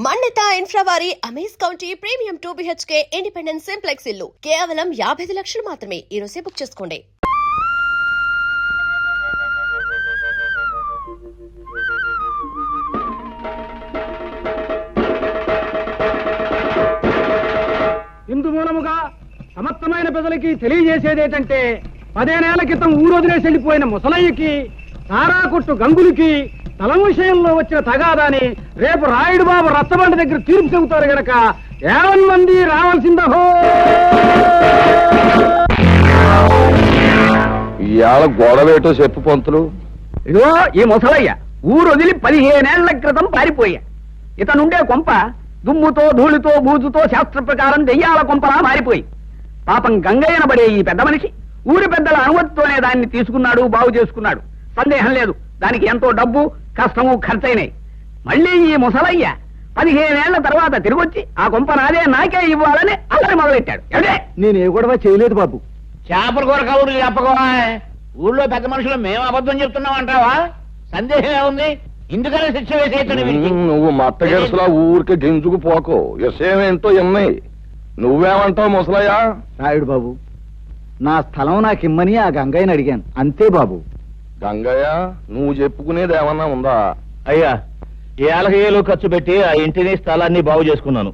మన్నిత infra వారి amaze county premium 2 BHK independent simplex ఇల్లు కేవలం 55 లక్షలు మాత్రమే. ఈ రోజే బుక్ చేసుకోండి. ఇందు మూలముగా సమస్తమైన ప్రజలకి తెలియజేసేదేంటంటే 10 ఏళ్ల క్రితం ఊరొదిలేసి వెళ్ళిపోయిన ముసలయ్యకి తారాకుట్టు గంగులకి తలం విషయంలో వచ్చిన తగాదాని రేపు రాయుడు బాబు రచ్చబండ దగ్గర తీర్పు చెబుతారు గనక 50 మంది రావాల్సిందహో. ఇవాళ గొడవేటో చెప్పు పంతులు. ఇదిగో ఈ ముసలయ్య ఊరొదిలి 15 ఏళ్ల క్రితం పారిపోయా. ఇతనుండే కొంప దుమ్ముతో ధూళితో బూజుతో శాస్త్ర ప్రకారం దెయ్యాల కొంపలా మారిపోయి పాపం గంగయ్యనబడే ఈ పెద్ద మనిషి ఊరి పెద్దల అనుమతితోనే దాన్ని తీసుకున్నాడు, బాగు చేసుకున్నాడు. సందేహం లేదు, దానికి ఎంతో డబ్బు కష్టము ఖర్చయినాయి. మళ్ళీ ఈ ముసలయ్య 15 ఏళ్ల తర్వాత తిరిగొచ్చి ఆ కొంప నాకే ఇవ్వాలని అల్లరి మొదలెట్టాడు. నేను ఏ గొడవ చేయలేదు బాబు. చేపల కూర కబుర్లు చెప్పకోవా. ఊళ్ళో పెద్ద మనుషులు మేము అబద్ధం చెప్తున్నాం అంటావా? సందేహం ఏముంది? ఇందుకనే శిక్ష వేసేయటం. నువ్వు మట్ట గెలుసులా ఊరికి గింజుకు పోకో. విషయం ఏంటో ఎన్నాయి. నువ్వేమంటావు ముసలయ్య? రాయుడు బాబు, నా స్థలం నాకు ఇమ్మని ఆ గంగయ్యని అడిగాను, అంతే బాబు. గంగయ్య, నువ్వు చెప్పుకునేది ఏమన్నా ఉందా? అయ్యా, ఏళ్ళ ఖర్చు పెట్టి ఆ ఇంటిని స్థలాన్ని బాగు చేసుకున్నాను.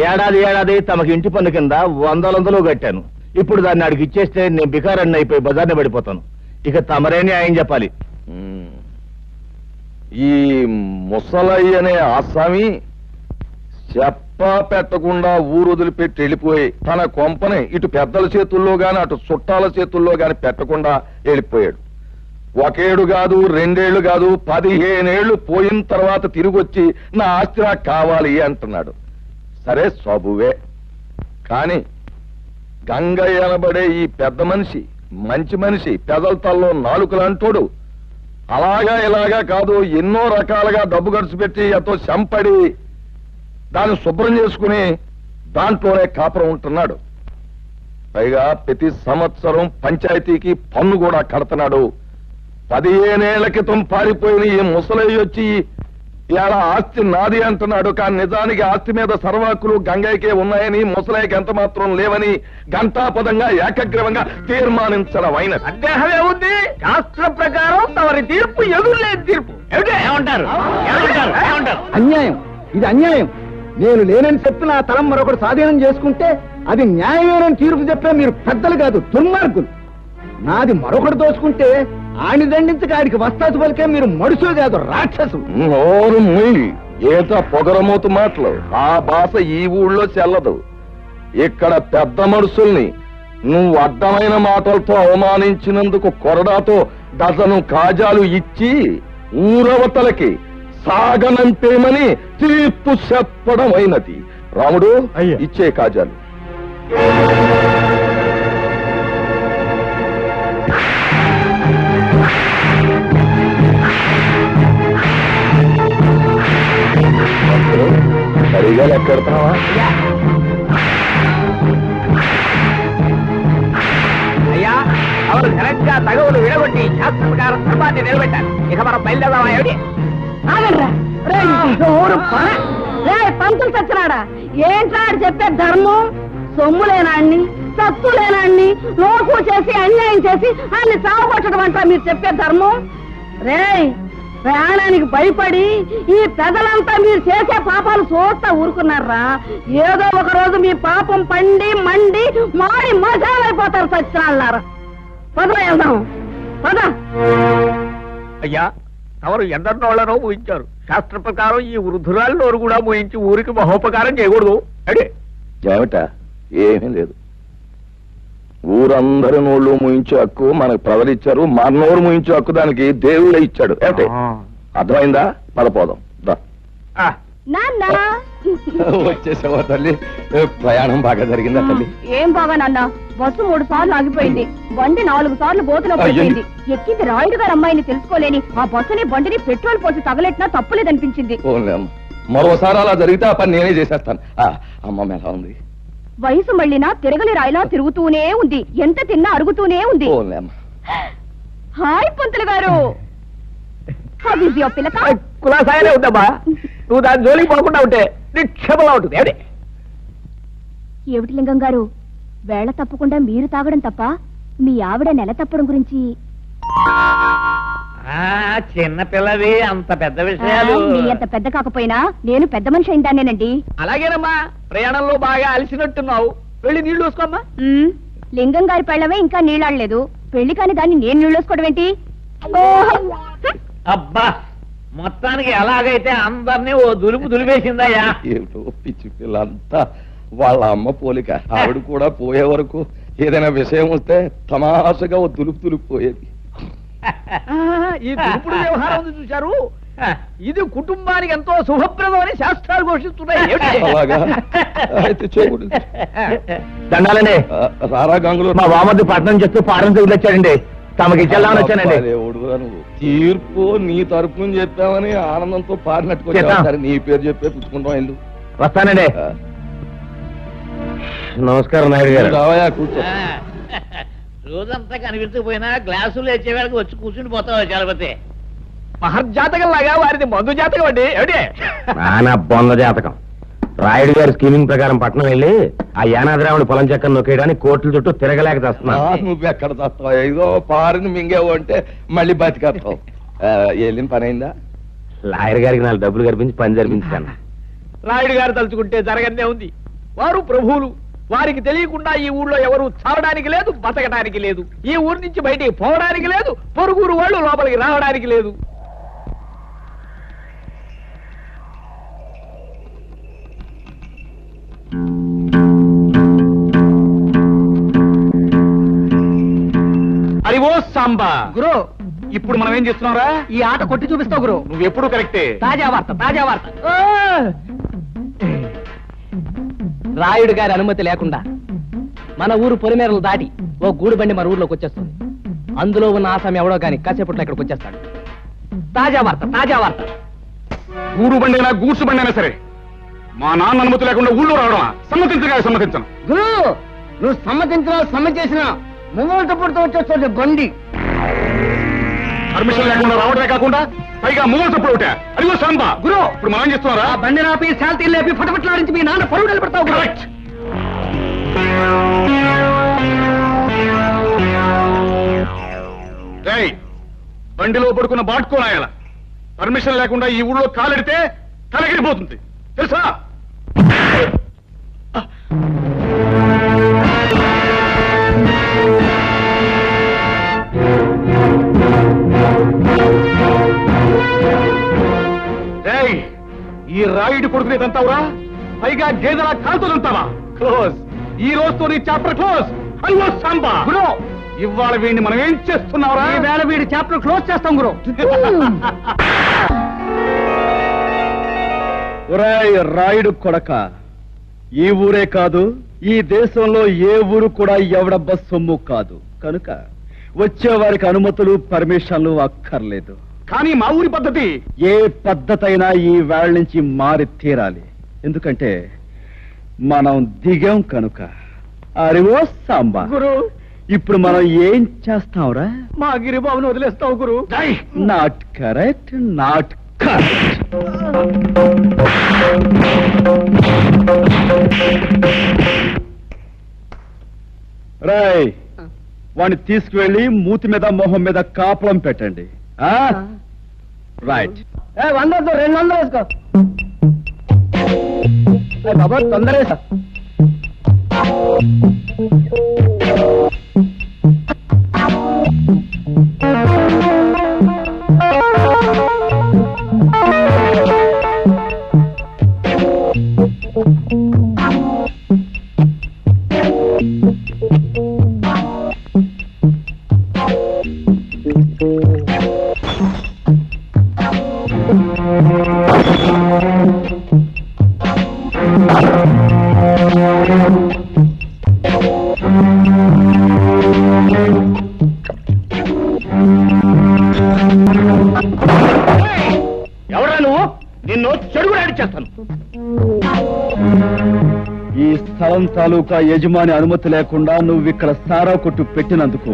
ఏడాది తమకి ఇంటి పన్ను కింద 100 కట్టాను. ఇప్పుడు దాన్ని అడిగి ఇచ్చేస్తే నేను బికారన్ని అయిపోయి బజార్ని పడిపోతాను. ఇక తమరేని ఆయన చెప్పాలి. ఈ ముసలయ్య అనే ఆసామి చెప్ప పెట్టకుండా ఊరు వదిలిపెట్టి వెళ్ళిపోయి తన కొంపని ఇటు పెద్దల చేతుల్లో గాని అటు చుట్టాల చేతుల్లో గాని పెట్టకుండా వెళ్ళిపోయాడు. 1 ఏడు కాదు, 2 ఏళ్లు కాదు, 15 ఏళ్లు పోయిన తర్వాత తిరిగొచ్చి నా ఆస్తి నాకు కావాలి అంటున్నాడు. సరే సబువే. కాని గంగయ్య అనబడే ఈ పెద్ద మనిషి మంచి మనిషి, పెదల తల్లో నాలుకలంటోడు. అలాగా ఇలాగా కాదు, ఎన్నో రకాలుగా డబ్బు ఖర్చు పెట్టి ఎంతో చంపడి దాన్ని శుభ్రం చేసుకుని దాంట్లోనే కాపురం ఉంటున్నాడు. పైగా ప్రతి సంవత్సరం పంచాయతీకి పన్ను కూడా కడుతున్నాడు. 15 ఏళ్ల క్రితం పారిపోయిన ఈ ముసలయ్య వచ్చి ఇలా ఆస్తి నాది అంటున్నాడు. కానీ నిజానికి ఆస్తి మీద సర్వాకులు గంగయ్యకే ఉన్నాయని, ముసలయ్యకి ఎంత మాత్రం లేవని ఘంటాపదంగా ఏకగ్రీవంగా తీర్మానించడం అయిన సందేహమే ఉంది. శాస్త్ర ప్రకారం తమరి తీర్పు ఎదురులేని తీర్పు. ఏమంటారు? అన్యాయం, ఇది అన్యాయం. నేను లేనని చెప్పి నా తలం మరొకటి స్వాధీనం చేసుకుంటే అది న్యాయమేనని తీర్పు చెప్పే మీరు పెద్దలు కాదు, దుర్మార్గులు. నాది మరొకటి దోచుకుంటే ఆని దండించక ఆడికి వస్తాసు పలికే మీరు మనుషులు కాదు, రాక్షసులు. నోరు మూయి. ఏట పొగరమూతు మాటలు. ఆ భాష ఈ ఊళ్ళో చెల్లదు. ఇక్కడ పెద్ద మనుషుల్ని నువ్వు అడ్డమైన మాటలతో అవమానించినందుకు కొరడాతో డజను కాజాలు ఇచ్చి ఊరవతలకి సాగనంపేమని తీర్పు చెప్పడం అయినది. రాముడు, ఇచ్చే కాజాలు. సరిగా లెక్కెడతావా? అయ్యా, అవరు ఘనంగా తగవులు విడగొట్టి శాస్త్ర ప్రకారం ధర్మాన్ని నిలబెట్టారు. ఇక మనం బయలుదేరదామా? ఏమిటి? పంతులు చచ్చినాడా? ఏంట్రాడు చెప్పే ధర్మం? సొమ్ములేనాన్ని, సత్తులేనాన్ని లోకు చేసి అన్యాయం చేసి అన్ని చావగొట్టడం అంటా మీరు చెప్పే ధర్మం? రేయ్, ప్రాణానికి భయపడి ఈ పెదలంతా మీరు చేసే పాపాలు చూస్తా ఊరుకున్నారా? ఏదో ఒక రోజు మీ పాపం పండి మండి మాడి మజాలైపోతారు సచ్చినాళ్ళారా. పదరా వెళ్దాం, పద. అయ్యా, తమరు ఎందరినోళ్లనో ఊహించారు. శాస్త్ర ప్రకారం ఈ వృద్ధురాలు నోరు కూడా ఊహించి ఊరికి మహోపకారం చేయకూడదు. అడే ఏమిటా? ఏమీ లేదు. ఊరందరి నోళ్ళు ముయించే హక్కు మనకు ప్రజలిచ్చారు. మన నోరు ముయించే హక్కు దానికి దేవుళ్ళే ఇచ్చాడు. ఏమిటి? అర్థమైందా? పదపోదాం. వచ్చేసావా తల్లి? ప్రయాణం బాగా జరిగిందా తల్లి? ఏం బాగా నాన్న, బస్సు 3 సార్లు ఆగిపోయింది. బండి 4 సార్లు బోతులో పడిపోయింది. ఎక్కింది రాయుడు గారు అమ్మాయిని తెలుసుకోలేని ఆ బస్సుని బండిని పెట్రోల్ పోసి తగలెట్టినా తప్పులేదనిపించింది. మరోసారి అలా జరిగితే ఆ పని నేనే చేసేస్తాను. అమ్మ ఎలా ఉంది? వయసు మళ్ళినా తిరగలి రాయిలా తిరుగుతూనే ఉంది. ఎంత తిన్నా అరుగుతూనే ఉంది. హాయ్ పంతులు గారు. కులాసాయనే ఉందమ్మా. నువ్వు దాని జోలికి పోకుండా ఉంటే నిక్షేపంగా ఉంటుంది ఏమిటి? ఏమిటి లింగం గారు, వేళ తప్పకుండా మీరు తాగడం తప్ప మీ ఆవిడ నెల తప్పడం గురించి చిన్న పిల్లవి అంత పెద్ద విషయాలు మీ అంత పెద్ద కాకపోయినా నేను పెద్ద మనిషి అయిందానేనండి. అలాగేనమ్మా, ప్రయాణంలో బాగా అలసినట్టున్నావు, వెళ్ళి నీళ్లు చూసుకోమ్మా. లింగం గారి పెళ్ళవే ఇంకా నీళ్ళాడలేదు, పెళ్లి కాని దాన్ని నేను నీళ్ళోసుకోవడం ఏంటి? అబ్బా, మొత్తానికి ఎలాగైతే అందరినీ ఓ దులుపు దులిపేసిందయ్యా. ఏమిటో పిచ్చి పిల్లంతా వాళ్ళ అమ్మ పోలిక. ఆవిడ కూడా పోయే వరకు ఏదైనా విషయం వస్తే తమాషగా ఓ దులుపు పోయేది. ఈ దురుపుడు వ్యవహారం ఉంది చూశారు, ఇది కుటుంబానికి ఎంతో శుభప్రదం అని శాస్త్రాలు ఘోషిస్తున్నాయి. ఏమిటి? అలాగా అయితే చేయకూడదు. దండాలండి. రారా గంగులు, మా వామద్దు పట్నం చేస్తూ పారం తగిలొచ్చాడండి, తమకి ఇచ్చేద్దామని వచ్చానండి. దేవుడురా నువ్వు, తీర్పు నీ తరపున చెప్పామని ఆనందంతో పారినట్టుకు చేద్దాం. నీ పేరు చెప్పే పుచ్చుకుంటాం ఇల్లు. వస్తానండి. నమస్కారం నాయుడు గారు. రావయా, కూర్చో. రోజంతా కనిపించకపోయినా గ్లాసులు వచ్చేవాళ్ళకి వచ్చి కూర్చుని పోతావు చలపతి. మహర్జాతకం లాగా వారిది మందు జాతకం అండి. ఏమిటి? నానా బొంద జాతకం. రాయుడు గారి స్కీమింగ్ ప్రకారం పట్నం వెళ్ళి ఆ యానాదిరాముడి పొలం చెక్కను నొక్కేయడానికి కోట్ల చుట్టూ తిరగలేక తెస్తున్నా. నువ్వెక్కడ తస్తావు? ఏదో పారిని మింగేవు అంటే మళ్ళీ బతికేస్తావు. వెళ్ళిన పని అయిందా? లాయర్ గారికి 4 డబ్బులు కనిపించి పని జరిపించాను. రాయుడు గారు తలుచుకుంటే జరగనే ఉంది. వారు ప్రభువులు, వారికి తెలియకుండా ఈ ఊళ్ళో ఎవరు చావడానికి లేదు, బతకడానికి లేదు, ఈ ఊరి నుంచి బయటికి పోవడానికి లేదు, పొరుగురు వాళ్ళు లోపలికి రావడానికి లేదు. అది ఓ సాంబా గురు, ఇప్పుడు మనం ఏం చేస్తున్నారా? ఈ ఆట కొట్టి చూపిస్తావు గురు. నువ్వు ఎప్పుడు కరెక్టే. తాజా వార్త, తాజా వార్త. రాయుడు గారి అనుమతి లేకుండా మన ఊరు పొలిమేరలు దాటి ఓ గూడు బండి మన ఊర్లోకి వచ్చేస్తుంది. అందులో ఉన్న ఆసామి ఎవడో గాని కాసేపట్లో ఇక్కడికి వచ్చేస్తాడు. తాజా వార్త, తాజా వార్త. గూడు బండైనా గూడ్సు బండైనా సరే మా నాన్న అనుమతి లేకుండా ఊళ్ళో రావడమా? సమ్మతించను. గురు, నువ్వు సమ్మతించినా సమ్మతించినా ముంగోళ్ళతో పుడుతూ వచ్చేస్తుంది బండి. పర్మిషన్ లేకుండా రావడమే కాకుండా పైగా మూల తప్పుడు ఒకటే. అదిగో సాంబా గురు, ఇప్పుడు మనం ఏం చేస్తున్నారా? ఆ బండి నాపి శాంతి లేపి ఫటఫట్లాడించి మీ నాన్న పరువు నిలబెడతావు గురు. కరెక్ట్. రేయ్, బండిలో పడుకున్న బాట్కోనాయాల పర్మిషన్ లేకుండా ఈ ఊళ్ళో కాలెడితే తలగిరిపోతుంది తెలుసా? రేయ్, ఈ రాయుడు కొడుకునే తంతావురా? పైగా గేదెలా కాలుతో తంతావా? క్లోజ్. ఈ రోజుతో నీ చాప్టర్ క్లోజ్. హలో సాంబా. గురు, ఇవాళ వీడిని మనం ఏం చేస్తున్నావురా? ఈ వేళ వీడి చాప్టర్ క్లోజ్ చేస్తాం గురు. ఒరేయ్ రాయుడు కొడక, ఈ ఊరే కాదు, ఈ దేశంలో ఏ ఊరు కూడా ఎవడబ్బ సొమ్ము కాదు. కనుక వచ్చే వారికి అనుమతులు పర్మిషన్లు అక్కర్లేదు. కానీ మా ఊరి పద్ధతి ఏ పద్ధతి అయినా ఈ వేళ నుంచి మారి తీరాలి. ఎందుకంటే మనం దిగాం కనుక. అరివో సాంబా, గురు, ఇప్పుడు మనం ఏం చేస్తాంరా? మా గిరిబాబును వదిలేస్తావు గురు. Not correct, not correct. రాయ్, వాడిని తీసుకువెళ్ళి మూతి మీద మొహం మీద కాపలం పెట్టండి. రైట్. 100 200 వేసుకో. బాబా తొందర వేసా. ఎవరా నువ్వు? నిన్ను చెడుగు చేస్తాను. ఈ స్థలం తాలూకా యజమాని అనుమతి లేకుండా నువ్వు ఇక్కడ సారా కొట్టు పెట్టినందుకు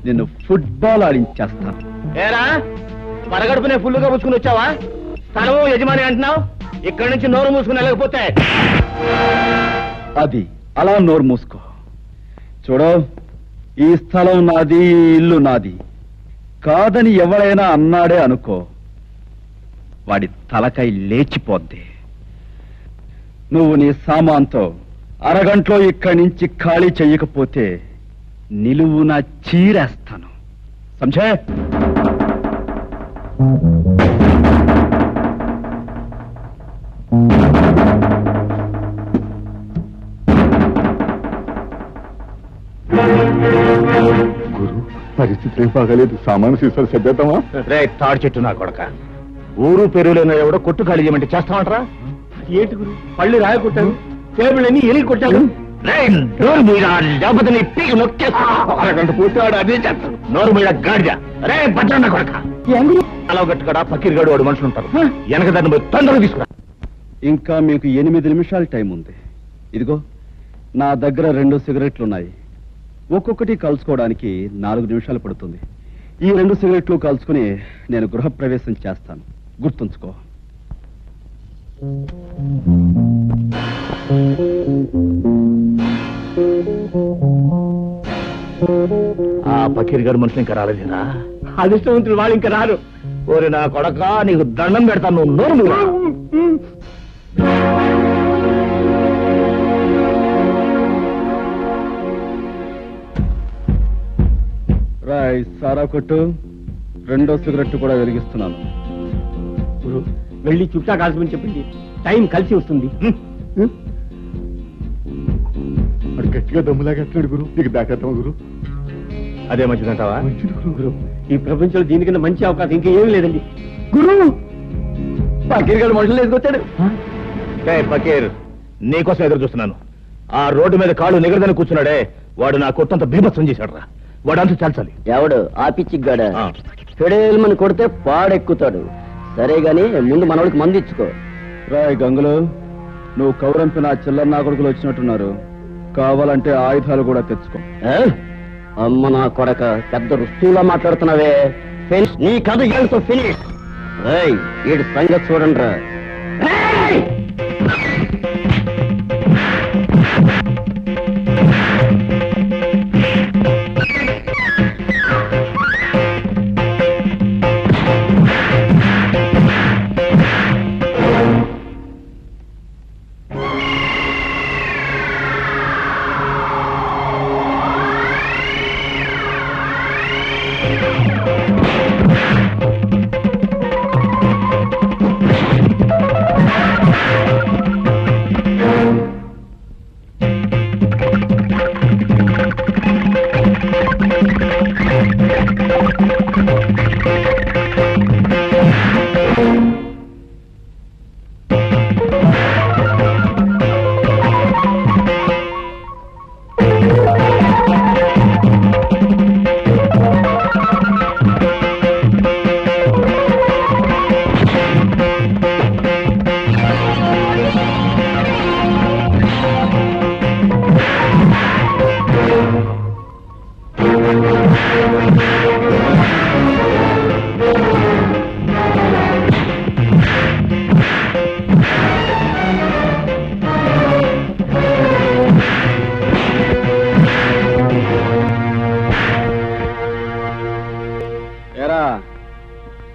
నిన్ను ఫుట్బాల్ ఆడించేస్తాను. ఏరా, పరగడుపునే ఫుల్లుగా పుచ్చుకుని వచ్చావా? స్థలము యజమాని అంటున్నావు? ఇక్కడి నుంచి నోరు మూసుకుని వెళ్ళకపోతే అది అలా నోరు మూసుకో. చూడు, ఈ స్థలం నాది, ఈ ఇల్లు నాది కాదని ఎవరైనా అన్నాడే అనుకో, వాడి తలకై లేచిపోద్ది. నువ్వు నీ సామాన్తో అరగంటలో ఇక్కడి నుంచి ఖాళీ చెయ్యకపోతే నిలువున చీరేస్తాను. సంజే? గురు, పరిస్థితి ఏం బాగాలేదు. సామాను సీసాలు సర్దేద్దామా? రే తాడు చెట్టు నా కొడక, ఊరు పెరుగులేని ఎవడో కొట్టు ఖాళీ చేయమంటే చేస్తామంటారా? ఏంటి గురు, పళ్ళు రాయ కొట్టాను, టేబుల్ అన్ని ఎలిగి కొట్టాను. నోరు మీద లేకపోతే నీ పీకి నొక్కేస్తా. అరగంట పూర్తి వాడు అదే చేస్తాడు. నోరు మీద గాడిద. రే భద్రన్న కొడక, అలా గట్టుకడా పకీర్ వాడు మనుషులు ఉంటారు. వెనక దాన్ని పోయి తొందరగా తీసుకురా. ఇంకా మీకు 8 నిమిషాలు టైం ఉంది. ఇదిగో నా దగ్గర 2 సిగరెట్లున్నాయి. ఒక్కొక్కటి కలుసుకోవడానికి 4 నిమిషాలు పడుతుంది. ఈ 2 సిగరెట్లు కలుసుకుని నేను గృహప్రవేశం చేస్తాను, గుర్తుంచుకో. ఆ పకీర్ గారు మనుషులు ఇంకా రాలేదురా. అదృష్టవంతులు వాళ్ళు ఇంకా రారు. ఓరి నా కొడక, నీకు దండం పెడతాను. నువ్వు నోరు మూయరా. రాయ్ సారా కొట్టు. 2వ సిగరెట్ కూడా వెలిగిస్తున్నాను. గురు, వెళ్ళి చుట్టా కాల్చమని చెప్పండి, టైం కలిసి వస్తుంది. వాడు గట్టిగా దమ్ములాగేస్తున్నాడు గురు. నీకు దాకేద్దాం గురు. అదే మంచిదంటావా? మంచిది గురు. గురు, ఈ ప్రపంచంలో దీనికన్నా మంచి అవకాశం ఇంకా ఏమీ లేదండి. గురు, పకీర్ గారు మనుషులు ఎదుకొచ్చాడు. పకీర్, నీకోసం ఎదురు చూస్తున్నాను. ఆ రోడ్డు మీద కాళ్ళు నిగరదని కూర్చున్నాడే, వాడు నా కొట్టంత బీభత్సం చేశాడు రా. వాడు అంతా చాల్చాలి. ఎవడు ఆ పిచ్చిగాడ? ఫెడేల్మని కొడితే పాడెక్కుతాడు. సరే గాని ముందు మనోడికి మందు ఇచ్చుకో. రాయ్ గంగులు, నువ్వు కౌరంపిన చిల్లర నా కొడుకులు వచ్చినట్టున్నారు. కావాలంటే ఆయుధాలు కూడా తెచ్చుకో. అమ్మ నా కొడక, పెద్ద రుస్తువులా మాట్లాడుతున్నావే. నీ కథ ఏడుతో ఫినిష్. వీడి సంగతి చూడండి రా.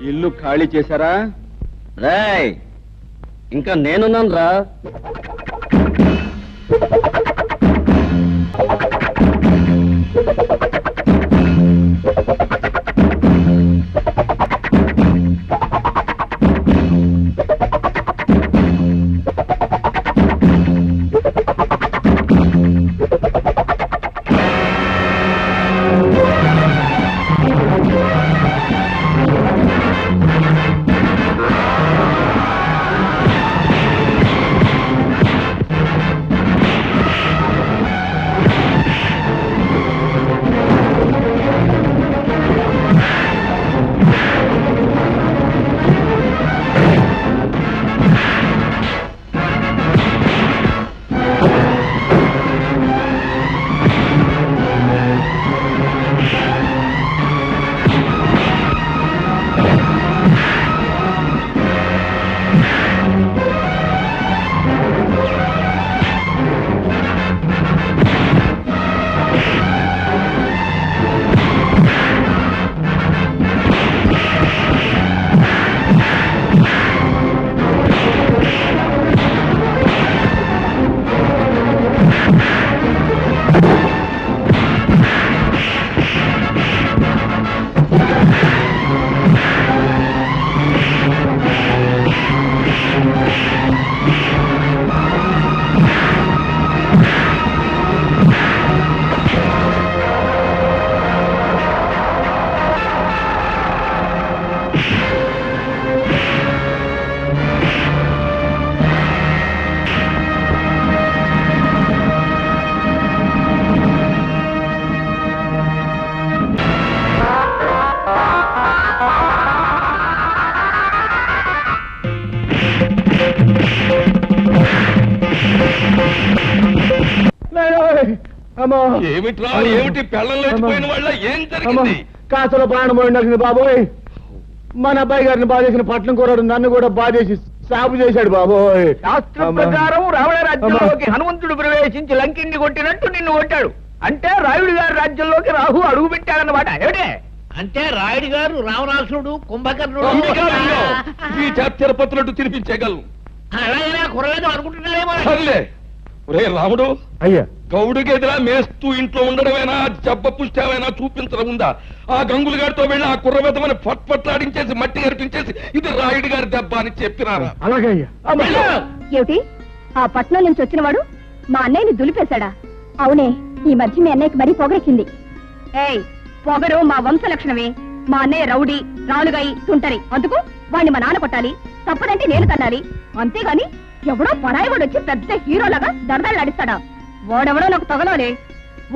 ఇల్లు ఖాళీ చేశారా? రేయ్, ఇంకా నేనున్నాను రా. అమ్మో ఏమిట్రా ఏమిటి పెళ్ళం లేచిపోయిన వాళ్ళ ఏం జరిగింది? కాసులో ప్రాణం పోయింది బాబోయ్. మన అబ్బాయి గారిని బాధేసిన పట్నం కూరడు నన్ను కూడా బాధేసి సాగు చేశాడు బాబోయ్. శాస్త్రం ప్రకారం రావణ రాజ్యంలోకి హనుమంతుడు ప్రవేశించి లంకిని కొట్టినట్టు నిన్ను కొట్టాడు. అంటే రాయుడు గారి రాజ్యంలోకి రాహు అడుగు పెట్టాడన్నమాట. ఏమిటే అంటే రాయుడు గారు రావణాసుడు కుంభకర్ణుడు ఈ తిరుపతినట్టు తినిపించేయగలను. అలాగే కురలేదు అనుకుంటున్నారేమో. సర్లే ఒరే రాముడు, అయ్యా గౌడుకి ఎదురా మేస్తూ ఇంట్లో ఉండడమేనా జబ్బ పుష్టామైనా చూపించడం ఉందా? ఆ గంగులు గారితో వెళ్ళి ఆ కుర్రబెద్దమని పట్లాడించేసి మట్టి కనిపించేసి ఇది రాయుడు గారి దెబ్బ అని చెప్పినారా? అలాగే అయ్యా. ఏమిటి ఆ పట్నం నుంచి వచ్చినవాడు మా అన్నయ్యని దులిపేశాడా? అవునే, ఈ మధ్య మీ అన్నయ్యకి మరీ పొగరెక్కింది. ఏయ్, పొగరు మా వంశ లక్షణమే. మా అన్నయ్య రౌడీ, రాలుగాయి, తుంటరి. అందుకు వాణ్ణి మా నాన్న కొట్టాలి, తప్పదంటే నేను తన్నాలి. అంతేగాని ఎవడో పరాయివాడు వచ్చి పెద్ద హీరోలాగా దరదలు నడిస్తాడా? వాడెవడో నాకు తగలాలే.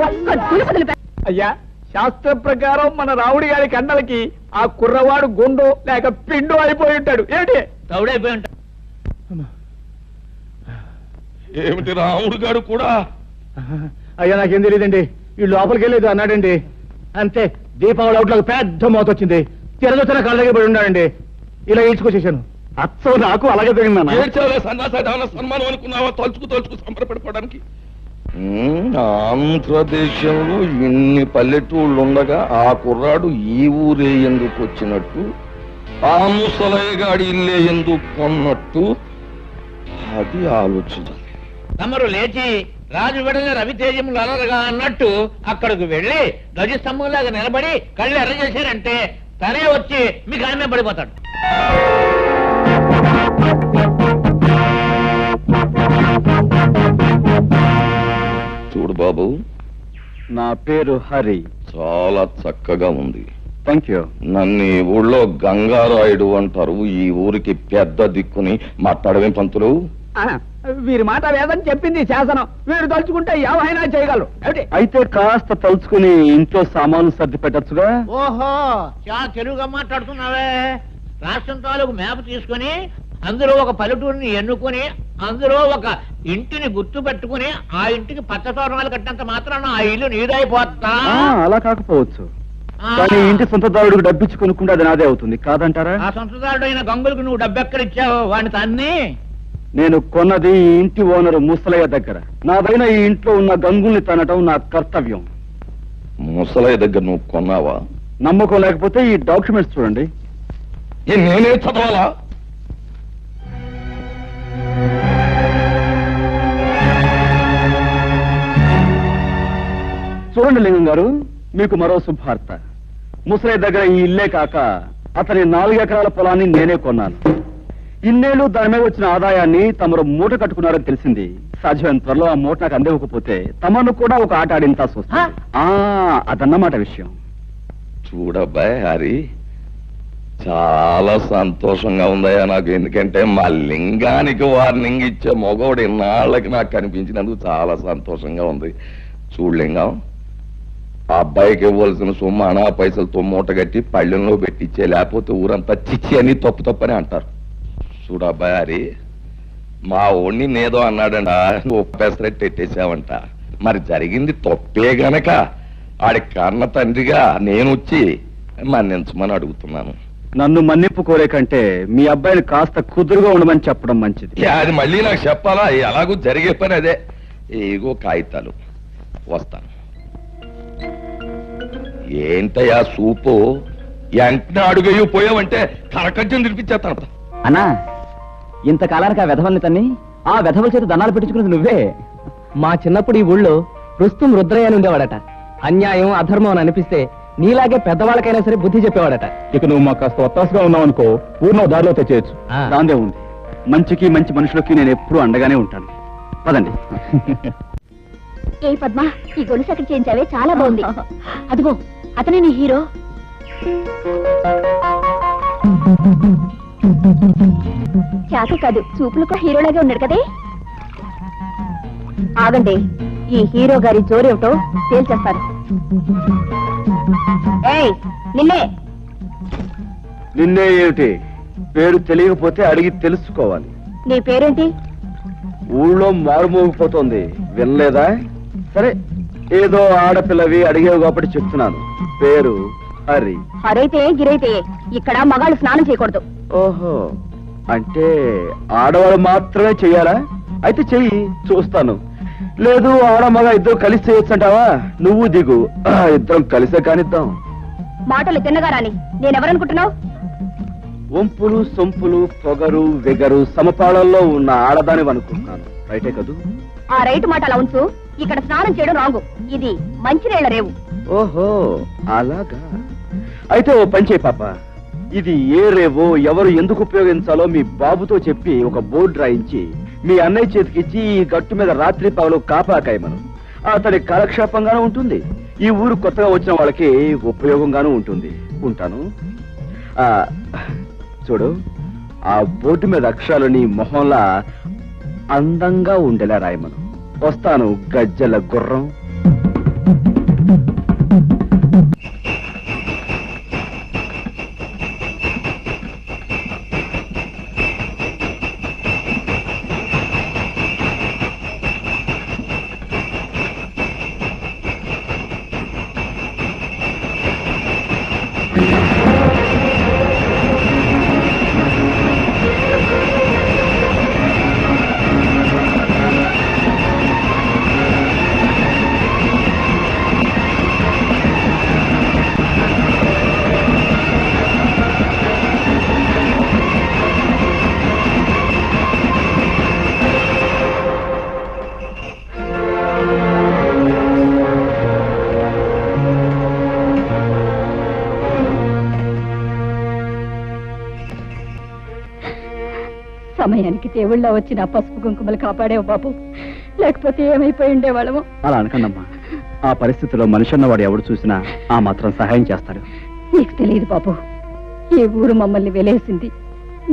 ఒక్క దులుపు దులిపే. అయ్యా, శాస్త్ర ప్రకారం మన రావుడి గారి కండలకి ఆ కుర్రవాడు గుండు లేక పిండు అయిపోయి ఉంటాడు. ఏమిటి తౌడైపోయి ఉంటాడు. ఏమిటి రాముడు గారు కూడా? అయ్యా నాకేం తెలియదండి. ఈ లోపలికి వెళ్ళేది అన్నాడండి. అంతే, దీపావళి అవుట్లోకి పెద్ద మోత వచ్చింది. తిరగొచ్చిన కళ్ళ దగ్గర పడి ఉన్నాడండి. ఇలా ఈడ్చుకొచ్చేసాను. అచ్చం నాకు అలాగే జరిగిందన్న. ఏడ్చాలే సన్నాసాదాన సన్మానం అనుకున్నావా? తలుచుకు సంబరపడిపోవడానికి. ఆంధ్రదేశంలో ఇన్ని పల్లెటూళ్ళు ఉండగా ఆ కుర్రాడు ఈ ఊరే ఎందుకు వచ్చినట్టు, ఆ ముసలయ్యగాడి ఇల్లే ఎందుకు కొన్నట్టు, అది ఆలోచించాలి. తమరు లేచి రాజు వెడల రవితేజములు అలరగా అన్నట్టు అక్కడికి వెళ్లి ధ్వజస్తంభంలాగా నిలబడి కళ్ళు ఎర్ర చేశారంటే తనే వచ్చి మీకు ఆమె పడిపోతాడు. చూడు బాబు, నా పేరు హరి. చాలా చక్కగా ఉంది. Thank you. నన్ను ఈ ఊళ్ళో గంగారాయుడు అంటారు. ఈ ఊరికి పెద్ద దిక్కుని మాట్లాడమే పంతులు. వీరి మాట వేదని చెప్పింది శాసనం. వీరు తలుచుకుంటే ఏమైనా చేయగలరు. ఏమిటి అయితే కాస్త తలుచుకుని ఇంట్లో సామాన్లు సర్ది పెట్టచ్చుగా. ఓహో, చాలా తెలుగుగా మాట్లాడుతున్నావే. రాష్ట్రం తాలూకు మ్యాప్ తీసుకుని అందులో ఒక పల్లెటూరిని ఎన్నుకొని అందులో ఒక ఇంటిని గుర్తు పెట్టుకుని ఆ ఇంటికి పచ్చ తోరణాలు కట్టినంత మాత్రాన ఆ ఇల్లు నీదైపోతా. అలా కాకపోవచ్చు, కానీ ఇంటి సొంతదారుడికి డబ్బిచ్చి కొనుక్కుంటే అది నాదే అవుతుంది కాదంటారా? ఆ సొంతదారుడు అయిన గంగులకు నువ్వు డబ్బెక్కడిచ్చావు? వాడిని తన్ని. నేను కొన్నది ఈ ఇంటి ఓనరు ముసలయ్య దగ్గర. నాదైన ఈ ఇంట్లో ఉన్న గంగుల్ని తనటం నా కర్తవ్యం. ముసలయ్య దగ్గర నువ్వు కొన్నావా? నమ్మకం లేకపోతే ఈ డాక్యుమెంట్స్ చూడండి. నేనే చదవాలా? చూడండి లింగం గారు, మీకు మరో శుభార్త. ముసలయ్య దగ్గర ఈ ఇల్లే కాక అతని 4 ఎకరాల పొలాన్ని నేనే కొన్నాను. ఇన్నేళ్లు దాని మీద వచ్చిన ఆదాయాన్ని తమరు మూట కట్టుకున్నారని తెలిసింది. సాధ్యమైన త్వరలో ఆ మూట నాకు అందివ్వకపోతే తమను కూడా ఒక ఆట ఆడింతాల్సి వస్తుంది. అదన్నమాట విషయం. చూడబ్బాయి హరి, చాలా సంతోషంగా ఉందయ్యా నాకు. ఎందుకంటే మా లింగానికి వార్నింగ్ ఇచ్చే మగవాడు ఇన్నాళ్ళకి నాకు కనిపించినందుకు చాలా సంతోషంగా ఉంది. చూడు లింగం, ఆ అబ్బాయికి ఇవ్వాల్సిన సొమ్ము అనా పైసలతో మూట కట్టి పళ్ళెంలో పెట్టించే, లేకపోతే ఊరంతా చిచ్చి అని తప్పు తప్పని అంటారు. చూడు అబ్బాయి హరి, మా ఓణ్ణి నేదో అన్నాడంట, నువ్వు పెసరెట్టు ఎట్టేసావంట. మరి జరిగింది తప్పే గనక ఆడి కన్న తండ్రిగా నేను వచ్చి మన్నించమని అడుగుతున్నాను. నన్ను మన్నింపు కోరే కంటే మీ అబ్బాయిని కాస్త కుదురుగా ఉండమని చెప్పడం మంచిది. అది మళ్ళీ నాకు చెప్పాలా? ఎలాగూ జరిగే పని అదే. ఏగో కాగితాలు, వస్తాను. ఏంటయ్యా సూపు? వెంటనే అడుగయ్యూ పోయావంటే కరకజ్జం తినిపించేస్తాను. అన్నా, ఇంతకాలానికి ఆ వెధవల్ని తన్ని ఆ వెధవల చేత దండాలు పెట్టించుకున్నది నువ్వే. మా చిన్నప్పుడు ఈ ఊళ్ళో రుస్తుం రుద్రయ్య అని ఉండేవాడట. అన్యాయం అధర్మం అని అనిపిస్తే నీలాగే పెద్దవాళ్ళకైనా సరే బుద్ధి చెప్పేవాడట. ఇక నువ్వు మాకు కాస్త ఒత్తాసుగా ఉన్నావు అనుకో, ఊరినో దారిలో తెచ్చేయచ్చు. దాందే ఉంది. మంచికి మంచి మనుషులకి నేను ఎప్పుడూ అండగానే ఉంటాను. పదండి. ఏ పద్మ, ఈ గొలుసు అక్కడ చేయించావే, చాలా బాగుంది. అదిగో అతనే నీ హీరో. చాక కాదు, చూపులు కూడా హీరోలాగే ఉన్నాడు కదే. ఆగండి, ఈ హీరో గారి జోరేమిటో తేల్చేస్తారు. ఏయ్, నిన్నే. నిన్నే ఏమిటి? పేరు తెలియకపోతే అడిగి తెలుసుకోవాలి. నీ పేరేంటి? ఊళ్ళో మారుమోగిపోతోంది, వినలేదా? సరే, ఏదో ఆడపిల్లవి అడిగేవి కాబట్టి చెప్తున్నాను. పేరు హరి. అరైతే గిరైతే ఇక్కడ మగాళ్ళు స్నానం చేయకూడదు. ఓహో, అంటే ఆడవాళ్ళు మాత్రమే చెయ్యాలా? అయితే చెయ్యి, చూస్తాను. లేదు, ఆడ మగ ఇద్దరు కలిసి చేయొచ్చు అంటావా? నువ్వు దిగు, ఇద్దరం కలిసే కానిద్దాం. మాటలు తిన్నగా రాని. నేనెవరనుకుంటున్నావు? వంపులు సొంపులు పొగరు వెగరు సమపాళల్లో ఉన్న ఆడదాని అనుకుంటున్నాను. రైటే కదూ? ఆ రైటు మాట అలా ఉంచు. ఇక్కడ స్నానం చేయడం రాంగు. ఇది మంచినీళ్ల రేవు. ఓహో, అలాగా. అయితే ఓ పని చేయి పాప, ఇది ఏ రేవో ఎవరు ఎందుకు ఉపయోగించాలో మీ బాబుతో చెప్పి ఒక బోర్డు రాయించి మీ అన్నయ్య చేతికిచ్చి ఈ గట్టు మీద రాత్రి పగలు కాపాకాయమను. అతడి కాలక్షేపంగానూ ఉంటుంది, ఈ ఊరు కొత్తగా వచ్చిన వాళ్ళకి ఉపయోగంగానూ ఉంటుంది. ఉంటాను. చూడు, ఆ బోర్డు మీద అక్షరాలు నీ మొహంలా అందంగా ఉండేలా రాయమను. వస్తాను, గజ్జల గుర్రం. సమయానికి దేవుళ్ళ వచ్చి నా పసుపు కుంకుమలు కాపాడేవు బాబు, లేకపోతే ఏమైపోయి ఉండేవాళ్ళము. అలా అనకండమ్మా, ఆ పరిస్థితిలో మనిషి అన్నవాడు ఎవడు చూసినా ఆ మాత్రం సహాయం చేస్తాడు. నీకు తెలియదు బాబు, ఈ ఊరు మమ్మల్ని వెలేసింది.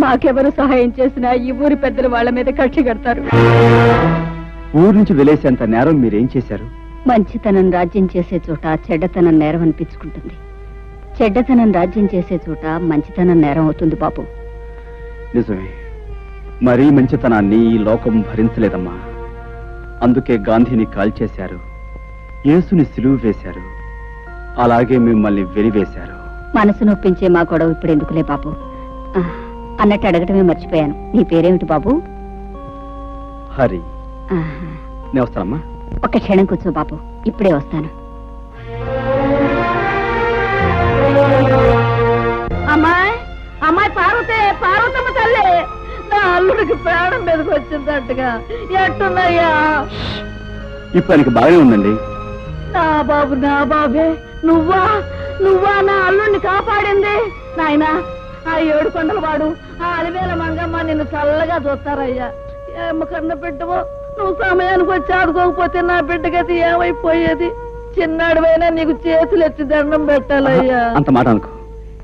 మాకెవరు సహాయం చేసినా ఈ ఊరి పెద్దలు వాళ్ళ మీద కక్షి కడతారు. ఊరు నుంచి వెలేసేంత నేరం మీరేం చేశారు? మంచితనం రాజ్యం చేసే చోట చెడ్డతనం నేరం అనిపించుకుంటుంది. చెడ్డతనం రాజ్యం చేసే చోట మంచితనం నేరం అవుతుంది బాబు. నిజమే, మరీ మంచితనాన్ని ఈ లోకం భరించలేదమ్మా. అందుకే గాంధీని కాల్చేశారు, యేసుని సిలువు వేశారు, అలాగే మిమ్మల్ని వెలివేశారు. మనసు నొప్పించే మా గొడవ ఇప్పుడు ఎందుకులే బాబు. అన్నట్టు అడగటమే మర్చిపోయాను, నీ పేరేమిటి బాబు? హరి. నేను వస్తానమ్మా. ఒక్క క్షణం కూర్చో బాబు, ఇప్పుడే వస్తాను. అమ్మాయి, అమ్మాయి పార్వతే, పార్వతమ్మ తల్లి, నా అల్లుడికి ప్రాణం మీదకి వచ్చిందట్టుగా. ఎట్టున్నాయ్యా? ఇప్పుడు ఆయనకి బాగానే ఉందండి. నా బాబు, నా బాబే, నువ్వా నువ్వా నా అల్లుడిని కాపాడింది? నాయనా, ఆ 7 కొండల వాడు, ఆ అలివేల మంగమ్మ నిన్ను చల్లగా చూస్తారయ్యా. ఏమ కన్న బిడ్డవో, నువ్వు సమయానికి వచ్చి ఆదుకోకపోతే నా బిడ్డ గతి ఏమైపోయేది? చిన్నాడువైనా నీకు చేతులు ఎత్తి దండం పెట్టాలయ్యా. అంత మాట అనుకో,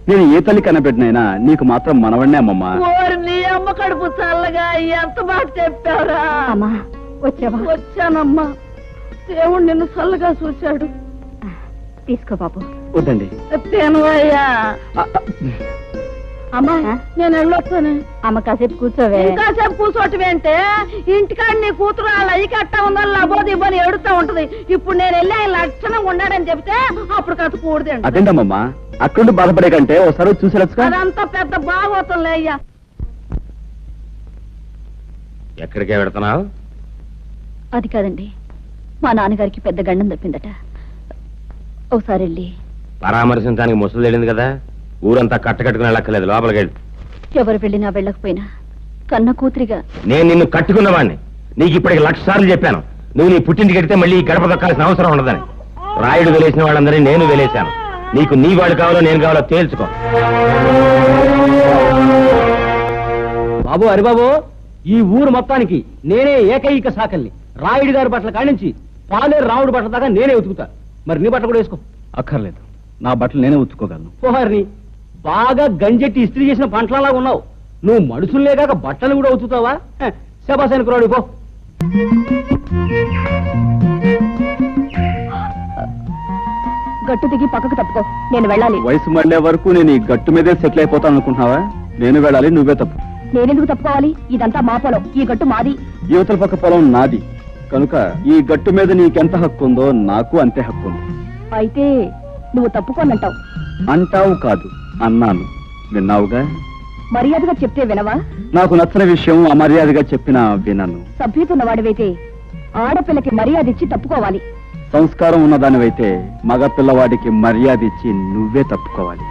నేను ఏ తల్లి కనబెట్టినైనా నీకు మాత్రం మనవడినే అమ్మమ్మా. ఓరి నీ అమ్మ కడుపు చల్లగా ఎంత మాట చెప్పారా? అమ్మా వచ్చావా? వచ్చానమ్మా, దేవుడు నిన్ను చల్లగా చూశాడు. తీసుకో బాబు. వద్దండి. తినవయ్యా. అమ్మా నేను వెళ్ళొస్తాను. అమ్మ కాసేపు కూర్చోవే. కాసేపు కూర్చోటమేంటే, ఇంటికాడ నీ కూతురు వాళ్ళ అయ్యి అట్టా ఉందని లబోది ఇవ్వని ఏడుతా ఉంటది. ఇప్పుడు నేను వెళ్ళి ఆయన లక్షణంగా ఉన్నాడని చెప్తే అప్పుడు కథ కూడదండి. అదేంటమ్మా, అక్కడ బాధపడే కంటే ఒకసారి చూసేరచ్చుగా. అదంతా పెద్ద బాగోతుందిలే అయ్యా. ఎక్కడికే పెడుతున్నావు? అది కాదండి, మా నాన్నగారికి పెద్ద గండం తప్పిందట. ఒకసారి వెళ్ళి పరామర్శించడానికి ముసలు వెళ్ళింది కదా, ఊరంతా కట్టకట్టుకుని వెళ్ళక్కర్లేదు, లోపలికి వెళ్ళి. ఎవరు వెళ్ళినా వెళ్ళకపోయినా కన్న కూతురిగా నేను నిన్ను కట్టుకున్నవాడిని. నీకు ఇప్పటికి 1,00,000 సార్లు చెప్పాను, నువ్వు నీ పుట్టింటికి వెడితే మళ్ళీ ఈ గడప దొక్కాల్సిన అవసరం ఉండదని. రాయుడు వెలేసిన వాళ్ళందరినీ నేను వెలేశాను. నీకు నీ వాడు కావాలో నేను కావాలో తేల్చుకో. బాబు, హరిబాబు, ఈ ఊరు మొత్తానికి నేనే ఏకైక సాకల్ని. రాయుడు గారి బట్టల కాడించి పాలేరు రాముడు బట్టల దాకా నేనే ఉతుకుతా. మరి నీ బట్టలు కూడా వేసుకో. అక్కర్లేదు, నా బట్టలు నేనే ఉతుక్కోగలను. పోహారిని బాగా గంజెట్టి ఇస్త్రీ చేసిన పంటలలాగా ఉన్నావు. నువ్వు మనుషుల్నే కాక బట్టలు కూడా ఉతుకుతావా? శబాసానికి రాడు పో. గట్టు దిగి పక్కకు తప్పుకో, నేను వెళ్ళాలి. వయసు మళ్ళే వరకు నేను ఈ గట్టు మీదే సెటిల్ అయిపోతాను అనుకుంటున్నావా? నేను వెళ్ళాలి, నువ్వే తప్పు. నేనెందుకు తప్పుకోవాలి? ఇదంతా మా పొలం, ఈ గట్టు మాది. యువతల పక్క పొలం నాది కనుక ఈ గట్టు మీద నీకెంత హక్కు ఉందో నాకు అంతే హక్కు ఉంది. అయితే నువ్వు తప్పుకోనంటావు. అంటావు కాదు, అన్నాను. విన్నావుగా. మర్యాదగా చెప్తే వినవా? నాకు నచ్చని విషయం అమర్యాదగా చెప్పినా వినను. సభ్యతున్నవాడివైతే ఆడపిల్లకి మర్యాద ఇచ్చి తప్పుకోవాలి. సంస్కారం ఉన్నదానివైతే మగ పిల్లవాడికి మర్యాద ఇచ్చి నువ్వే తప్పుకోవాలి.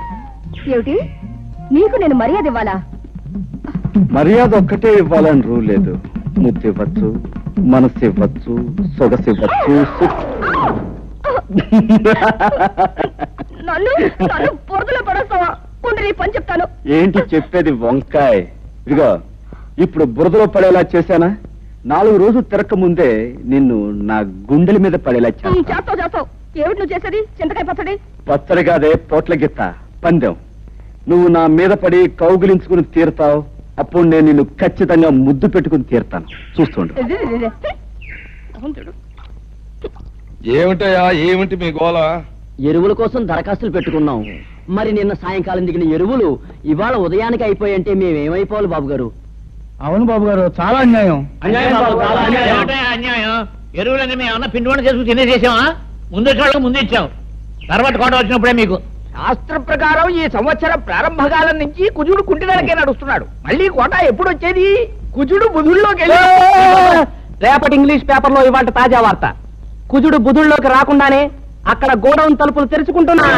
ఏమిటి, నీకు నేను మర్యాద ఇవ్వాలా? మర్యాద ఒక్కటే ఇవ్వాలని రూల్ లేదు. ముద్దు ఇవ్వచ్చు, మనసు ఇవ్వచ్చు, సొగసు ఇవ్వచ్చు. నన్ను బురదలో పడేస్తావా? నీ పని చెప్తాను. ఏంటి చెప్పేది వంకాయ్? ఇదిగో ఇప్పుడు బురదలో పడేలా చేశానా? 4 రోజులు తిరక్క ముందే నిన్ను నా గుండెల మీద పడేలా చేస్తావు. ఏమిటి నువ్వు చేసేది? చింతకాయ పచ్చడి? పచ్చడి కాదే, పోట్ల గిత్త పందెం. నువ్వు నా మీద పడి కౌగిలించుకుని తీరుతావు. అప్పుడు నేను నిన్ను ఖచ్చితంగా ముద్దు పెట్టుకుని తీరుతాను. చూస్తుండు. ఏమిటయా, ఏమిటి మీ గోల? ఎరువుల కోసం దరఖాస్తులు పెట్టుకున్నాం. మరి నిన్న సాయంకాలం దిగిన ఎరువులు ఇవాళ ఉదయానికి అయిపోయంటే మేమేమైపోవాలి బాబు గారు? అవును బాబు గారు, చాలా అన్యాయం. ఏమిటయ్యా అన్యాయం? ఎరువులన్నీ మేము ఏమన్నా పిండి వంట చేసుకుని తినేసేసామా? ముందు వాళ్ళకి ముందు ఇచ్చాం, తర్వాత కోట వచ్చినప్పుడే మీకు. శాస్త్ర ప్రకారం ఈ సంవత్సరం ప్రారంభకాలం నుంచి కుజుడు కుంటినలకే నడుస్తున్నాడు. మళ్ళీ కోట ఎప్పుడు వచ్చేది? కుజుడు బుధుల్లోకి రేపటి ఇంగ్లీష్ పేపర్లో ఇవాళ తాజా వార్త. కుజుడు బుధుల్లోకి రాకుండానే అక్కడ గోడౌన్ తలుపులు తెరుచుకుంటున్నా.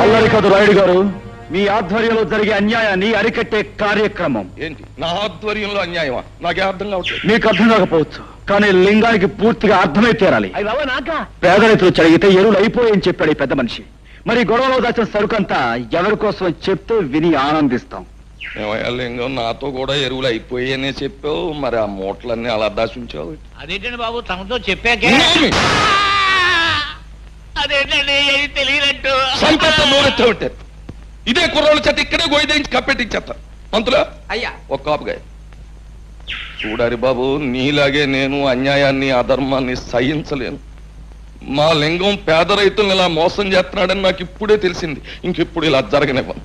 అల్లరి కాదు రాయుడు గారు, మీ ఆధ్వర్యంలో జరిగే అన్యాయాన్ని అరికట్టే కార్యక్రమం. ఏంటి నా ఆధ్వర్యంలో అన్యాయమా? నాకే అర్థం కావట్లేదు. మీకు అర్థం కాకపోవచ్చు, కానీ లింగానికి పూర్తిగా అర్థమై తీరాలి. పేద రైతులు చదివితే ఎరువులు అయిపోయాయని చెప్పాడు ఈ పెద్ద మనిషి. మరి గొడవలో దాచిన సరుకంతా ఎవరి కోసం చెప్తే విని ఆనందిస్తాం. ఏమయ్యా లింగం, నాతో కూడా ఎరువులు అయిపోయాయనే చెప్పావు, మరి ఆ మూటలన్నీ అలా దాచుంచావు. అదేంటండి బాబు, తమతో చెప్పాకే. అదేంటండి తెలియనట్టు నూనెత్తా ఉంటారు. ఇదే కుర్రోళ్ళ చెట్టు ఇక్కడే గోయిదేంచి కప్పెట్టించేస్తా. మంతులా అయ్యా ఒక కాపుగా చూడారి బాబు, నీలాగే నేను అన్యాయాన్ని అధర్మాన్ని సహించలేను. మా లింగం పేద రైతులను ఇలా మోసం చేస్తున్నాడని నాకు ఇప్పుడే తెలిసింది. ఇంకెప్పుడు ఇలా జరగనివ్వను.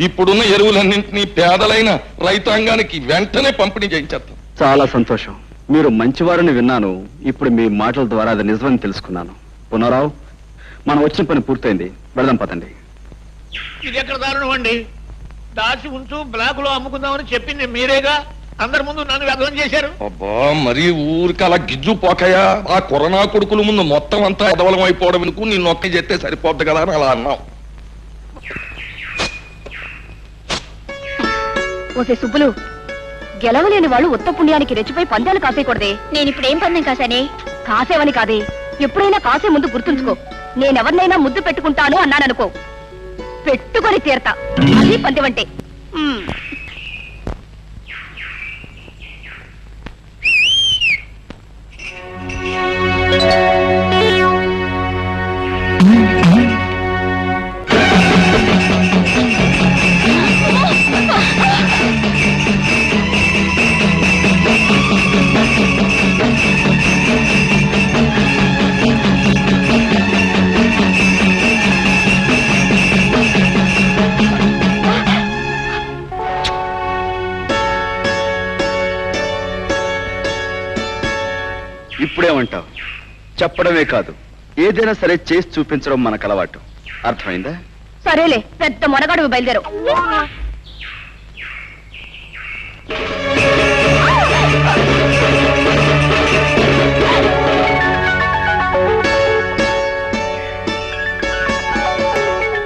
ఇప్పుడున్న ఎరువులన్నింటినీ పేదలైన రైతాంగానికి వెంటనే పంపిణీ చేయించేస్తాం. చాలా సంతోషం, మీరు మంచివారని విన్నాను. ఇప్పుడు మీ మాటల ద్వారా అది నిజమని తెలుసుకున్నాను. పునరావు, మనం వచ్చిన పని పూర్తయింది, వెళదాం పదండి. ఇది ఎక్కడ దారుణం అండి? దాచి ఉంచు బ్లాక్ లో అమ్ముకుందామని చెప్పింది మీరేగా. అందరి ముందు నన్ను వ్యర్థం చేశారు. అబ్బా, మరి ఊరికి అలా గిజ్జు పోకయా? ఆ కరోనా కొడుకుల ముందు మొత్తం అంతా ఎదవలం అయిపోవడం ఎందుకు? నిన్ను ఒక్క చెప్తే సరిపోద్ది కదా అని అలా అన్నాం. ఓసే సుబ్బులు, గెలవలేని వాళ్ళు ఉత్త పుణ్యానికి రెచ్చిపోయి పందాలు కాసేయకూడదే. నేను ఇప్పుడు ఏం పందెం కాసానే? కాసేవని కాదే, ఎప్పుడైనా కాసే ముందు గుర్తుంచుకో. నేనెవరినైనా ముద్దు పెట్టుకుంటాను అన్నాననుకో, పెట్టుకొని తీరతా. అది పందెమంటే. ఇప్పుడేమంటావు? చెప్పడమే కాదు, ఏదైనా సరే చేసి చూపించడం మనకు అలవాటు. అర్థమైందా? సరేలే, పెద్ద మొనగాడు బయలుదేరు.